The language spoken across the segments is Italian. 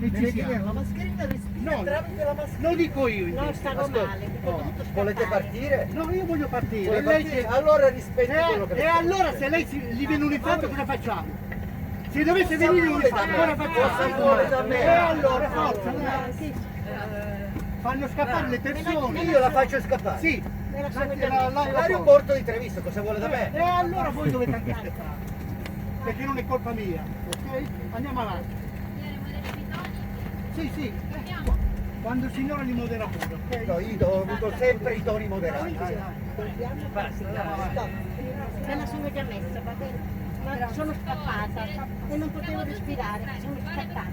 che ci sia. La mascherina respira No, tramite la mascherina. lo dico io No, invece. stavo Ascolta, male. volete partire? No, io voglio partire. Vuole E lei partire? se- Allora rispetti quello che e allora se lei gli viene un infarto cosa facciamo? Se dovesse Cosa venire un vuole infarto da me? cosa Cosa facciamo? vuole da me? E allora forza, dai. Sì, Fanno scappare le persone. Io la faccio scappare. Sì, me la sono davanti già messa. L'aeroporto di Treviso, cosa vuole da me? E allora voi dovete andare. Perché non è colpa mia, ok? Andiamo avanti. Sì, sì. Quando il signore li modera pure, ok? No, io ho avuto sempre i toni moderati. Me la sono già messa, va bene? Ma sono scappata e non potevo respirare, sono scappata.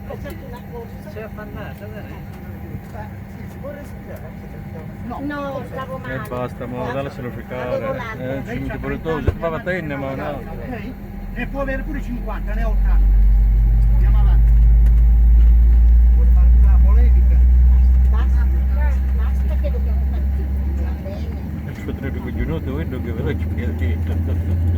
Ho fatto una corsa. Sei affannata, dai. Si può respirare? No, stavo male. Basta, ma lascialo Avevo ficcare. l'altro. Ci metti pure tu, se fa tenne, ma no. Ok? Ne può avere pure 50, ne ho 80. Andiamo avanti. Vuoi fare una polemica? Basta, basta che dobbiamo partire. Va bene. Ci vedrete con gli unoti, vedo che ve lo ci piace.